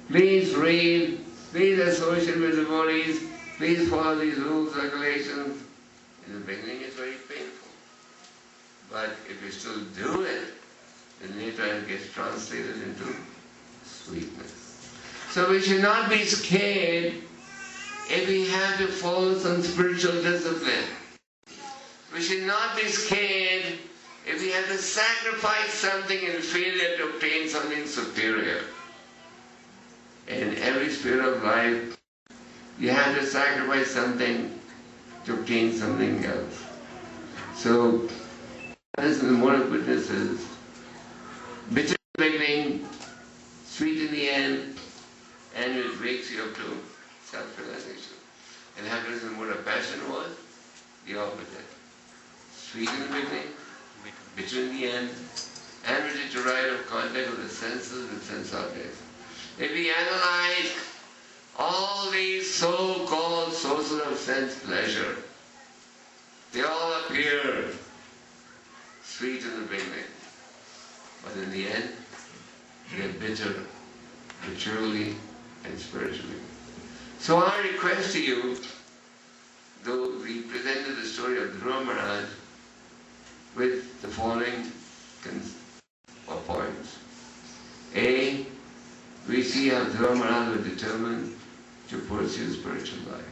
Please read, please associate with devotees, please follow these rules, regulations. In the beginning it's very painful. But if you still do it, then later it gets translated into sweetness. So we should not be scared if we have to follow some spiritual discipline. We should not be scared if we have to sacrifice something in failure to obtain something superior. In every sphere of life, you have to sacrifice something to obtain something else. So, this is the mode of witnesses. Bitter in the beginning, sweet in the end, and it wakes you up to self-realization. And happiness in the mode of passion was the opposite. Sweet in the beginning, bitter in the end, and ready to ride of contact with the senses with sense objects. If we analyze all these so-called sources of sense pleasure, they all appear sweet in the beginning, but in the end, they're bitter, maturely and spiritually. So our request to you, though we presented the story of Dhruva Maharaj with the following points. A, we see how Dhruva Maharaj was determined to pursue spiritual life.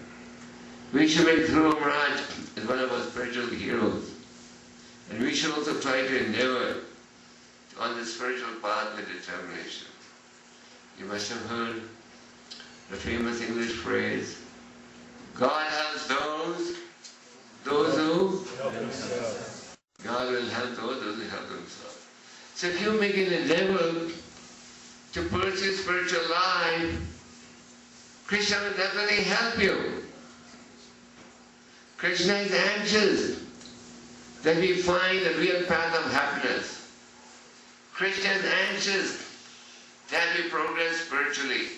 We should make Dhruva Maharaj as one of our spiritual heroes. And we should also try to endeavor on the spiritual path with determination. You must have heard the famous English phrase, God helps those who help themselves. God will help those who help themselves. So if you make an endeavor to pursue spiritual life, Krishna will definitely help you. Krishna is anxious that we find the real path of happiness. Krishna is anxious that we progress spiritually.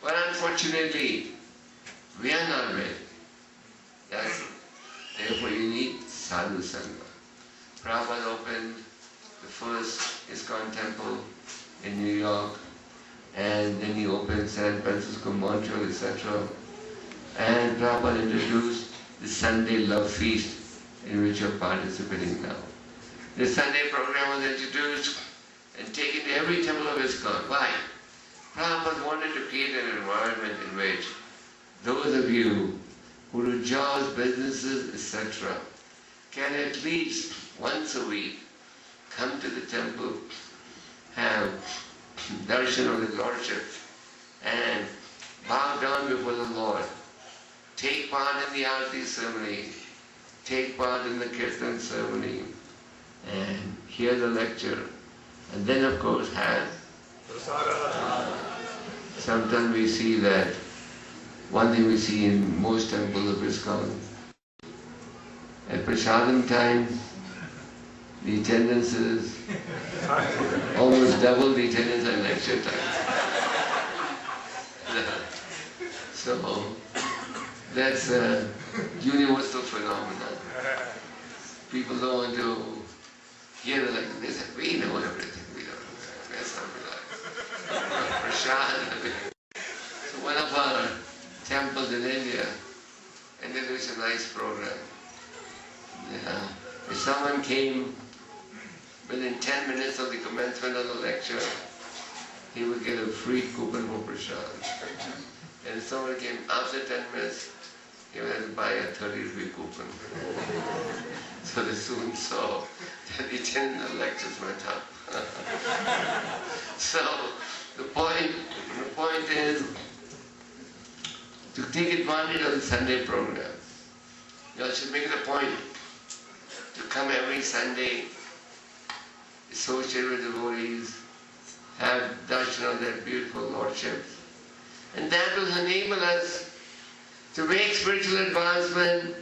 But unfortunately, we are not ready. Yes? Therefore you need sadhu sangha. Prabhupada opened the first ISKCON temple in New York, and then he opened San Francisco, Montreal, etc. And Prabhupada introduced the Sunday Love Feast in which you are participating now. The Sunday program was introduced and taken to every temple of ISKCON. Why? Prabhupada wanted to create an environment in which those of you who do jobs, businesses, etc. can at least once a week come to the temple, have darshan of the Lordship, and bow down before the Lord, take part in the Aarti ceremony, take part in the Kirtan ceremony, and hear the lecture, and then of course have. Sometimes we see that, one thing we see in most temples of ISKCON, at prasadam time, the attendance is almost double the attendance at lecture time. So, that's a universal phenomenon. People don't want to hear it like this. We know everything. We don't know. That's not relaxed. Prasad. So one of our temples in India, and then there's a nice program. If someone came within 10 minutes of the commencement of the lecture, he would get a free coupon for prasad. And if someone came after 10 minutes, he would have to buy a 30-rupee coupon. So they soon saw that the attendance of the lectures went up. So the point is to take advantage of the Sunday program. You should make it a point to come every Sunday, associate with devotees, have darshan of their beautiful lordships. And that will enable us to make spiritual advancement,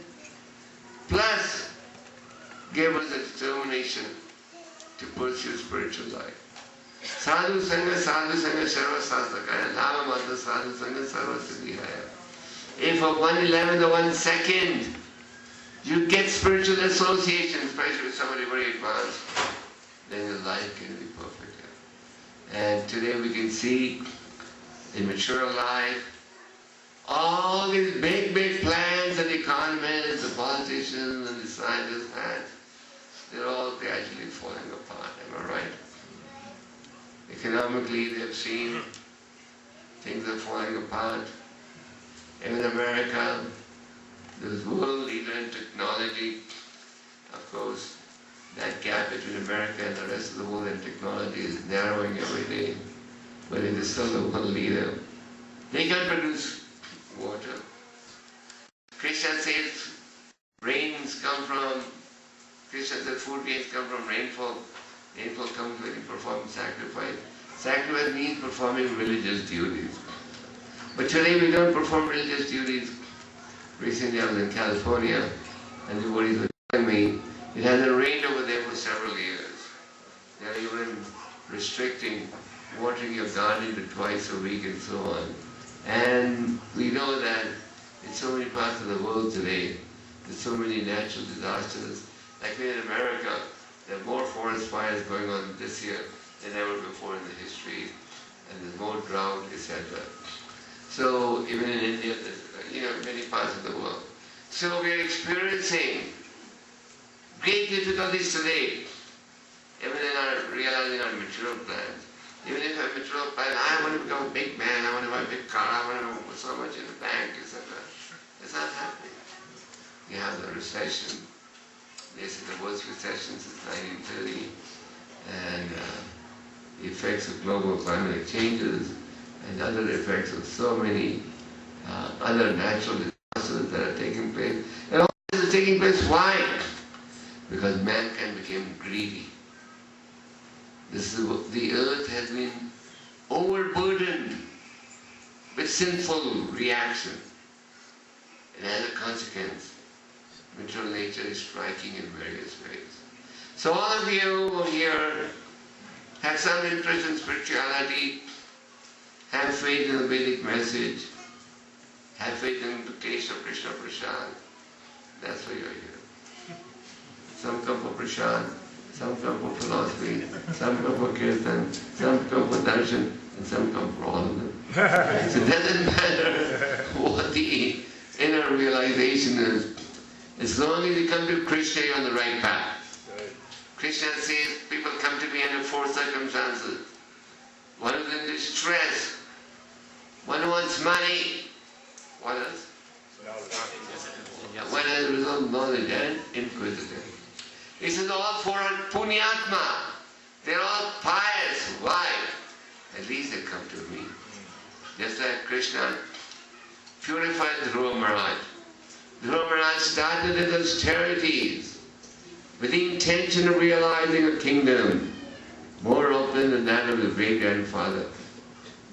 plus give us a determination to pursue spiritual life. Sadhu Sangha, Sarva Sastakaya, Lava Mata Sadhu Sangha, Sarva Siddhihaya. If for 1/11 or 1 second you get spiritual association, especially with somebody very advanced, then your life can be perfect. And today we can see in mature life, all these big, big plans that the economists, the politicians, and the scientists had, they're all gradually falling apart. Am I right? Economically, they've seen things are falling apart. In America, there's world leader in technology. Of course, that gap between America and the rest of the world in technology is narrowing every day, but it is still the world leader. They can produce water. Krishna says rains come from, Krishna says food rains come from rainfall. Rainfall comes when you perform sacrifice. Sacrifice means performing religious duties. But today we don't perform religious duties. Recently I was in California and the devotees were telling me it hasn't rained over there for several years. They are even restricting watering your garden to twice a week and so on. And we know that in so many parts of the world today, there's so many natural disasters. Like in America, there are more forest fires going on this year than ever before in the history, and there's more drought, etc. So even in India, there's, many parts of the world. So we are experiencing great difficulties today, even in realizing our material plans. Even if I have a material plan, I want to become a big man, I want to buy a big car, I want to put so much in the bank, etc. It's not happening. You have the recession. This is the worst recession since 1930, and the effects of global climate changes and other effects of so many other natural disasters that are taking place. And all this is taking place, why? Because mankind became greedy. The earth has been overburdened with sinful reaction. And as a consequence, material nature is striking in various ways. So all of you who here have some interest in spirituality, have faith in the Vedic message, have faith in the taste of Krishna Prasad, that's why you're here. Some come for Prasad, some come for philosophy, some come for kirtan, some come for darshan, and some come for all of them. So it doesn't matter what the inner realization is. As long as you come to Krishna, you're on the right path. Krishna says people come to me under four circumstances. One is in distress, one wants money, what else? One has resolved knowledge and inquisitive. He says all four are punyatma. They're all pious. Why? At least they come to me. Just like Krishna purified Dhruva Maharaj. Dhruva Maharaj started his austerities with the intention of realizing a kingdom more open than that of his great grandfather.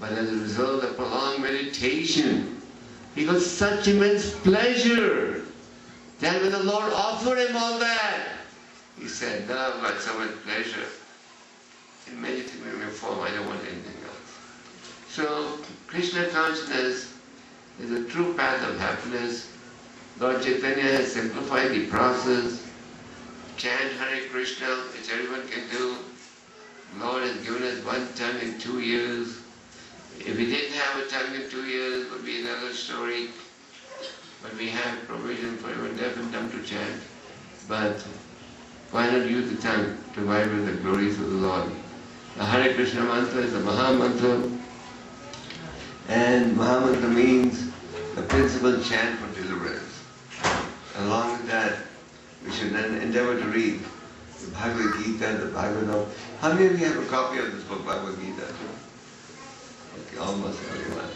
But as a result of prolonged meditation, he got such immense pleasure that when the Lord offered him all that, he said, no, I've got so much pleasure in meditating in your form, I don't want anything else. So, Krishna consciousness is a true path of happiness. Lord Chaitanya has simplified the process. Chant Hare Krishna, which everyone can do. Lord has given us one tongue in 2 years. If we didn't have a tongue in 2 years, it would be another story. But we have provision for everyone deaf and dumb to chant. But why not use the tongue to vibrate the glories of the Lord? The Hare Krishna mantra is a Maha mantra. And Maha mantra means the principal chant for deliverance. Along with that, we should then endeavor to read the Bhagavad Gita, the Bhagavatam. How many of you have a copy of this book, Bhagavad Gita? Okay, almost everyone.